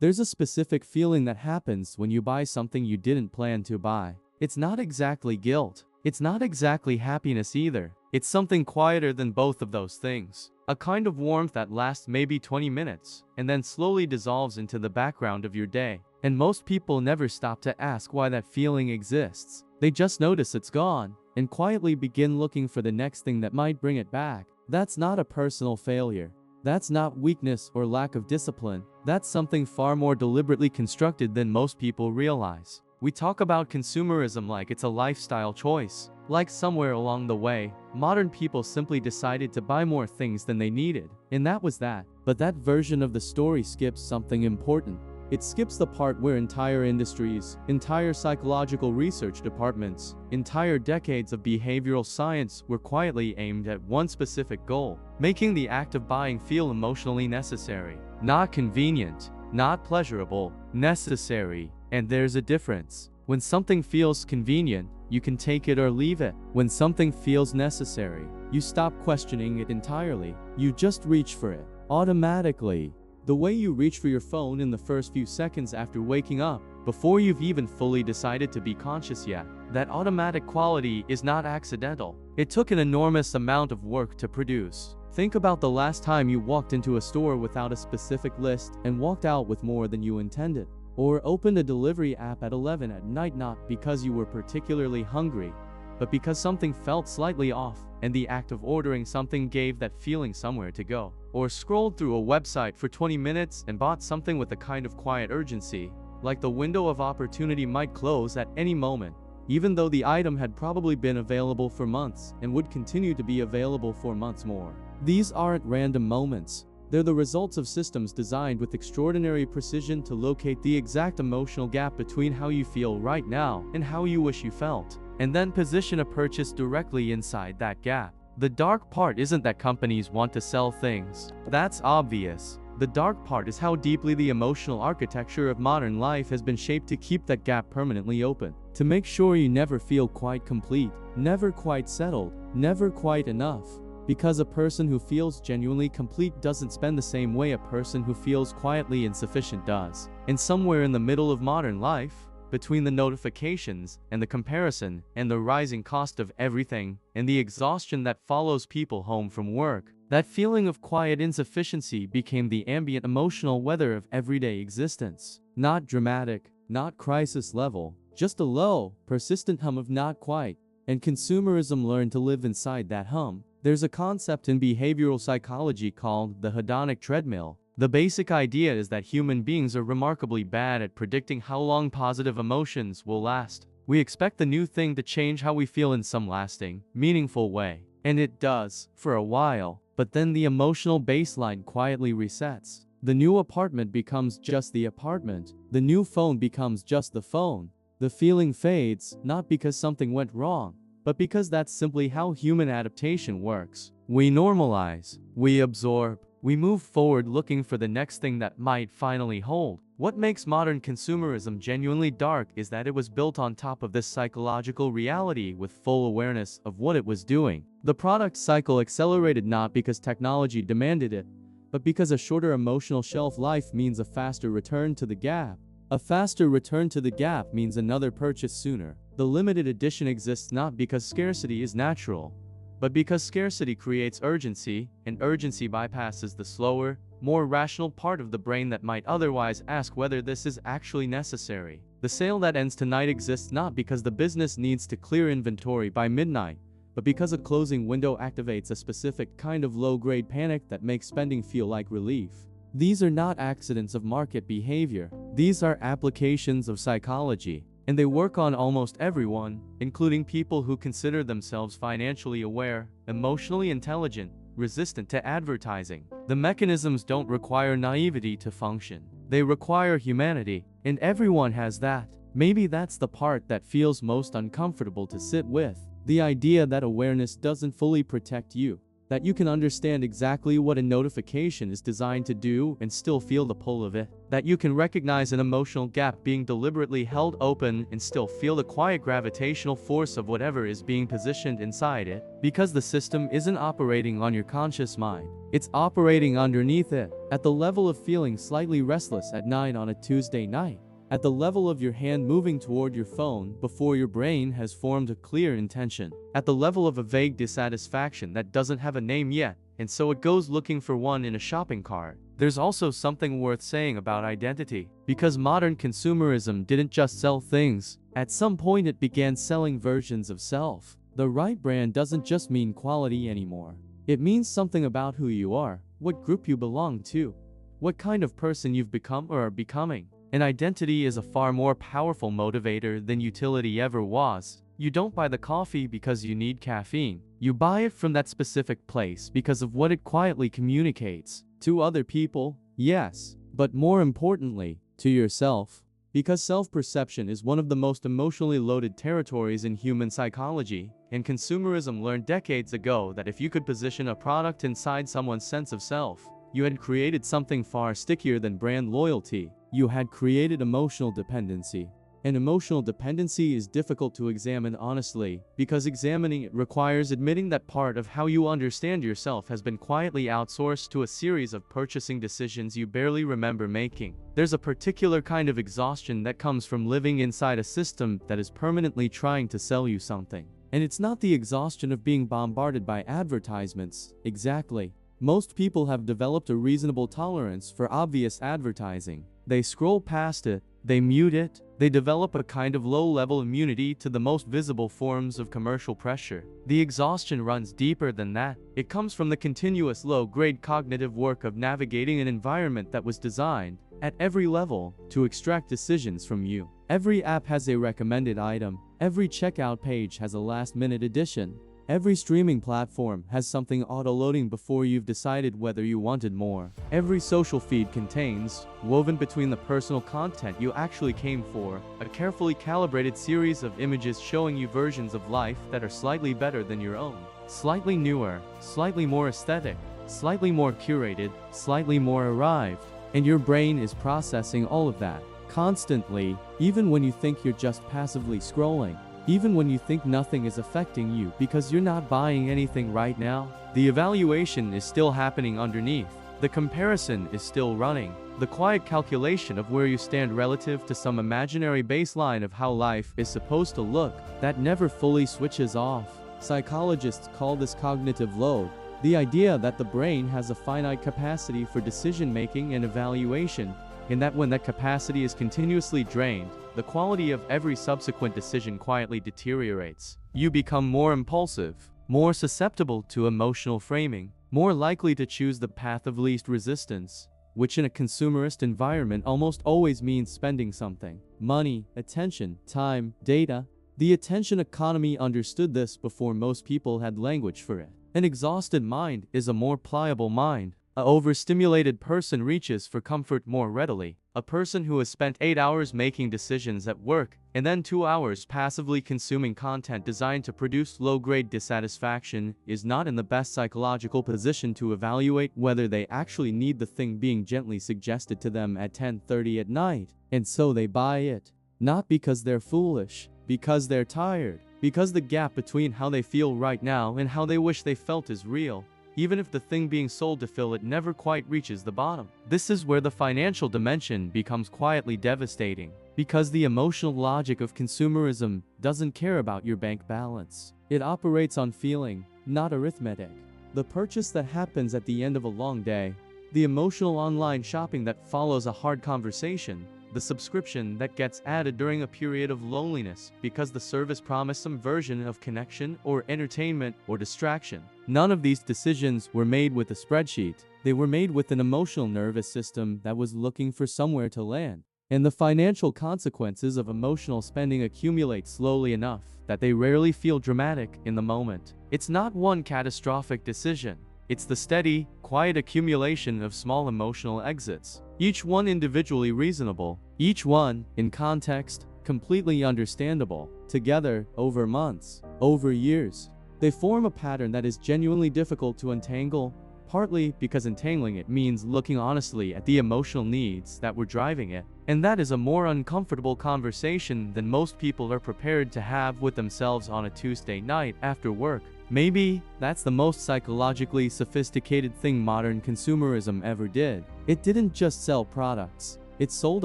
There's a specific feeling that happens when you buy something you didn't plan to buy. It's not exactly guilt. It's not exactly happiness either. It's something quieter than both of those things. A kind of warmth that lasts maybe 20 minutes, and then slowly dissolves into the background of your day. And most people never stop to ask why that feeling exists. They just notice it's gone, and quietly begin looking for the next thing that might bring it back. That's not a personal failure. That's not weakness or lack of discipline. That's something far more deliberately constructed than most people realize. We talk about consumerism like it's a lifestyle choice. Like somewhere along the way, modern people simply decided to buy more things than they needed. And that was that. But that version of the story skips something important. It skips the part where entire industries, entire psychological research departments, entire decades of behavioral science were quietly aimed at one specific goal: making the act of buying feel emotionally necessary. Not convenient, not pleasurable, necessary. And there's a difference. When something feels convenient, you can take it or leave it. When something feels necessary, you stop questioning it entirely. You just reach for it, automatically. The way you reach for your phone in the first few seconds after waking up, before you've even fully decided to be conscious yet. That automatic quality is not accidental. It took an enormous amount of work to produce. Think about the last time you walked into a store without a specific list and walked out with more than you intended. Or opened a delivery app at 11 at night, not because you were particularly hungry, but because something felt slightly off, and the act of ordering something gave that feeling somewhere to go. Or scrolled through a website for 20 minutes and bought something with a kind of quiet urgency, like the window of opportunity might close at any moment, even though the item had probably been available for months and would continue to be available for months more. These aren't random moments. They're the results of systems designed with extraordinary precision to locate the exact emotional gap between how you feel right now and how you wish you felt, and then position a purchase directly inside that gap. The dark part isn't that companies want to sell things. That's obvious. The dark part is how deeply the emotional architecture of modern life has been shaped to keep that gap permanently open, to make sure you never feel quite complete, never quite settled, never quite enough. Because a person who feels genuinely complete doesn't spend the same way a person who feels quietly insufficient does. And somewhere in the middle of modern life, between the notifications and the comparison and the rising cost of everything and the exhaustion that follows people home from work, that feeling of quiet insufficiency became the ambient emotional weather of everyday existence. Not dramatic, not crisis level, just a low, persistent hum of not quite. And consumerism learned to live inside that hum. There's a concept in behavioral psychology called the Hedonic Treadmill. The basic idea is that human beings are remarkably bad at predicting how long positive emotions will last. We expect the new thing to change how we feel in some lasting, meaningful way. And it does, for a while. But then the emotional baseline quietly resets. The new apartment becomes just the apartment. The new phone becomes just the phone. The feeling fades, not because something went wrong, but because that's simply how human adaptation works. We normalize, we absorb, we move forward looking for the next thing that might finally hold. What makes modern consumerism genuinely dark is that it was built on top of this psychological reality with full awareness of what it was doing. The product cycle accelerated not because technology demanded it, but because a shorter emotional shelf life means a faster return to the gap. A faster return to the gap means another purchase sooner. The limited edition exists not because scarcity is natural, but because scarcity creates urgency, and urgency bypasses the slower, more rational part of the brain that might otherwise ask whether this is actually necessary. The sale that ends tonight exists not because the business needs to clear inventory by midnight, but because a closing window activates a specific kind of low-grade panic that makes spending feel like relief. These are not accidents of market behavior. These are applications of psychology, and they work on almost everyone, including people who consider themselves financially aware, emotionally intelligent, resistant to advertising. The mechanisms don't require naivety to function. They require humanity, and everyone has that. Maybe that's the part that feels most uncomfortable to sit with. The idea that awareness doesn't fully protect you. That you can understand exactly what a notification is designed to do and still feel the pull of it. That you can recognize an emotional gap being deliberately held open and still feel the quiet gravitational force of whatever is being positioned inside it. Because the system isn't operating on your conscious mind. It's operating underneath it. At the level of feeling slightly restless at night on a Tuesday night. At the level of your hand moving toward your phone before your brain has formed a clear intention. At the level of a vague dissatisfaction that doesn't have a name yet, and so it goes looking for one in a shopping cart. There's also something worth saying about identity. Because modern consumerism didn't just sell things. At some point it began selling versions of self. The right brand doesn't just mean quality anymore. It means something about who you are, what group you belong to, what kind of person you've become or are becoming. And identity is a far more powerful motivator than utility ever was. You don't buy the coffee because you need caffeine. You buy it from that specific place because of what it quietly communicates. To other people, yes, but more importantly, to yourself. Because self-perception is one of the most emotionally loaded territories in human psychology, and consumerism learned decades ago that if you could position a product inside someone's sense of self, you had created something far stickier than brand loyalty. You had created emotional dependency. And emotional dependency is difficult to examine honestly, because examining it requires admitting that part of how you understand yourself has been quietly outsourced to a series of purchasing decisions you barely remember making. There's a particular kind of exhaustion that comes from living inside a system that is permanently trying to sell you something. And it's not the exhaustion of being bombarded by advertisements, exactly. Most people have developed a reasonable tolerance for obvious advertising. They scroll past it, they mute it, they develop a kind of low-level immunity to the most visible forms of commercial pressure. The exhaustion runs deeper than that. It comes from the continuous low-grade cognitive work of navigating an environment that was designed, at every level, to extract decisions from you. Every app has a recommended item. Every checkout page has a last-minute addition. Every streaming platform has something auto-loading before you've decided whether you wanted more. Every social feed contains, woven between the personal content you actually came for, a carefully calibrated series of images showing you versions of life that are slightly better than your own. Slightly newer, slightly more aesthetic, slightly more curated, slightly more arrived. And your brain is processing all of that, constantly, even when you think you're just passively scrolling. Even when you think nothing is affecting you because you're not buying anything right now, the evaluation is still happening underneath. The comparison is still running. The quiet calculation of where you stand relative to some imaginary baseline of how life is supposed to look, that never fully switches off. Psychologists call this cognitive load. The idea that the brain has a finite capacity for decision-making and evaluation, and that when that capacity is continuously drained, the quality of every subsequent decision quietly deteriorates. You become more impulsive, more susceptible to emotional framing, more likely to choose the path of least resistance, which in a consumerist environment almost always means spending something. Money, attention, time, data. The attention economy understood this before most people had language for it. An exhausted mind is a more pliable mind. An overstimulated person reaches for comfort more readily. A person who has spent 8 hours making decisions at work, and then 2 hours passively consuming content designed to produce low-grade dissatisfaction, is not in the best psychological position to evaluate whether they actually need the thing being gently suggested to them at 10:30 at night. And so they buy it. Not because they're foolish, because they're tired. Because the gap between how they feel right now and how they wish they felt is real. Even if the thing being sold to fill it never quite reaches the bottom. This is where the financial dimension becomes quietly devastating. Because the emotional logic of consumerism doesn't care about your bank balance. It operates on feeling, not arithmetic. The purchase that happens at the end of a long day. The emotional online shopping that follows a hard conversation. The subscription that gets added during a period of loneliness because the service promised some version of connection or entertainment or distraction. None of these decisions were made with a spreadsheet. They were made with an emotional nervous system that was looking for somewhere to land. And the financial consequences of emotional spending accumulate slowly enough that they rarely feel dramatic in the moment. It's not one catastrophic decision. It's the steady, quiet accumulation of small emotional exits. Each one individually reasonable. Each one, in context, completely understandable. Together, over months, over years. They form a pattern that is genuinely difficult to untangle, partly because untangling it means looking honestly at the emotional needs that were driving it. And that is a more uncomfortable conversation than most people are prepared to have with themselves on a Tuesday night after work. Maybe that's the most psychologically sophisticated thing modern consumerism ever did. It didn't just sell products, it sold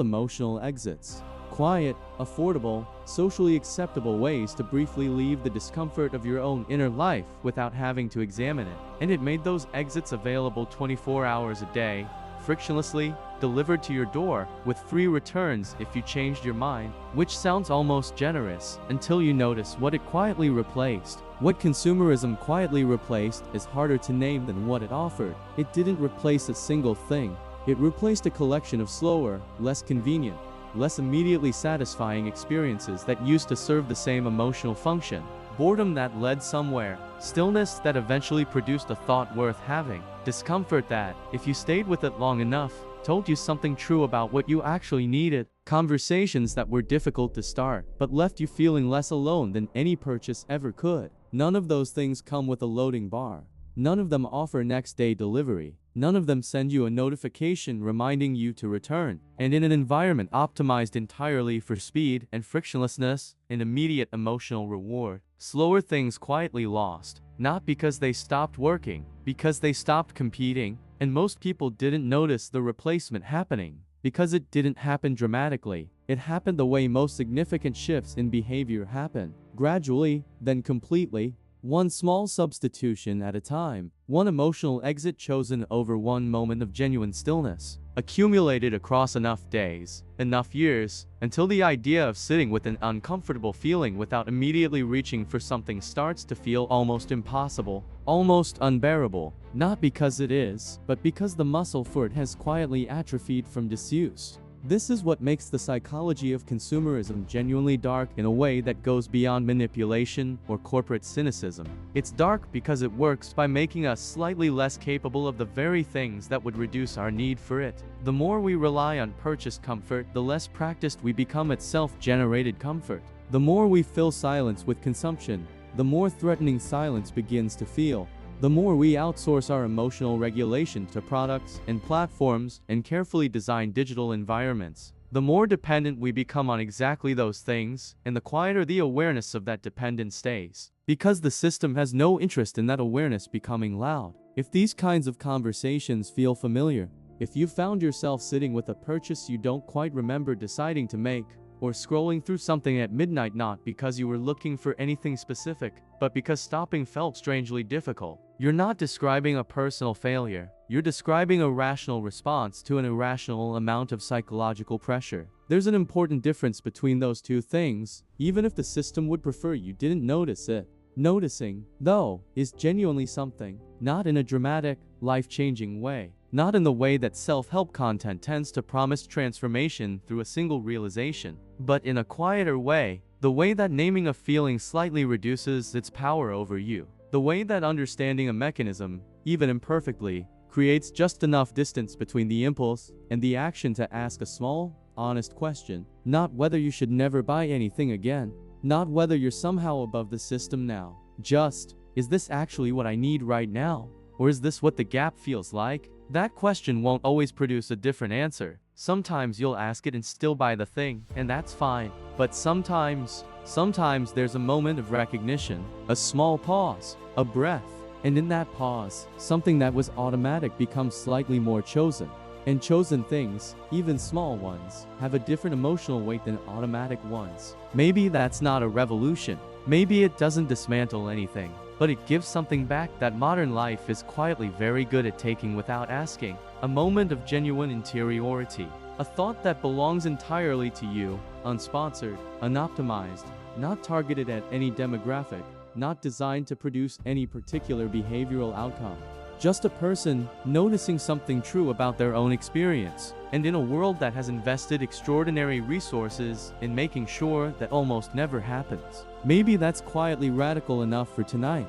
emotional exits. Quiet, affordable, socially acceptable ways to briefly leave the discomfort of your own inner life without having to examine it. And it made those exits available 24 hours a day, frictionlessly, delivered to your door, with free returns if you changed your mind, which sounds almost generous, until you notice what it quietly replaced. What consumerism quietly replaced is harder to name than what it offered. It didn't replace a single thing. It replaced a collection of slower, less convenient, less immediately satisfying experiences that used to serve the same emotional function. Boredom that led somewhere, stillness that eventually produced a thought worth having, discomfort that, if you stayed with it long enough, told you something true about what you actually needed, conversations that were difficult to start, but left you feeling less alone than any purchase ever could. None of those things come with a loading bar. None of them offer next-day delivery. None of them send you a notification reminding you to return. And in an environment optimized entirely for speed and frictionlessness and immediate emotional reward, slower things quietly lost. Not because they stopped working, because they stopped competing, and most people didn't notice the replacement happening. Because it didn't happen dramatically. It happened the way most significant shifts in behavior happen. Gradually, then completely. One small substitution at a time, one emotional exit chosen over one moment of genuine stillness, accumulated across enough days, enough years, until the idea of sitting with an uncomfortable feeling without immediately reaching for something starts to feel almost impossible, almost unbearable, not because it is, but because the muscle for it has quietly atrophied from disuse. This is what makes the psychology of consumerism genuinely dark in a way that goes beyond manipulation or corporate cynicism. It's dark because it works by making us slightly less capable of the very things that would reduce our need for it. The more we rely on purchased comfort, the less practiced we become at self-generated comfort. The more we fill silence with consumption, the more threatening silence begins to feel. The more we outsource our emotional regulation to products and platforms and carefully designed digital environments, the more dependent we become on exactly those things, and the quieter the awareness of that dependence stays. Because the system has no interest in that awareness becoming loud. If these kinds of conversations feel familiar, if you found yourself sitting with a purchase you don't quite remember deciding to make, or scrolling through something at midnight not because you were looking for anything specific, but because stopping felt strangely difficult, you're not describing a personal failure. You're describing a rational response to an irrational amount of psychological pressure. There's an important difference between those two things, even if the system would prefer you didn't notice it. Noticing, though, is genuinely something, not in a dramatic, life-changing way. Not in the way that self-help content tends to promise transformation through a single realization, but in a quieter way, the way that naming a feeling slightly reduces its power over you. The way that understanding a mechanism, even imperfectly, creates just enough distance between the impulse and the action to ask a small, honest question. Not whether you should never buy anything again. Not whether you're somehow above the system now. Just, is this actually what I need right now? Or is this what the gap feels like? That question won't always produce a different answer. Sometimes you'll ask it and still buy the thing, and that's fine. But sometimes there's a moment of recognition, a small pause, a breath, and in that pause, something that was automatic becomes slightly more chosen. And chosen things, even small ones, have a different emotional weight than automatic ones. Maybe that's not a revolution. Maybe it doesn't dismantle anything, but it gives something back that modern life is quietly very good at taking without asking. A moment of genuine interiority. A thought that belongs entirely to you, unsponsored, unoptimized, not targeted at any demographic, not designed to produce any particular behavioral outcome. Just a person noticing something true about their own experience. And in a world that has invested extraordinary resources in making sure that almost never happens. Maybe that's quietly radical enough for tonight.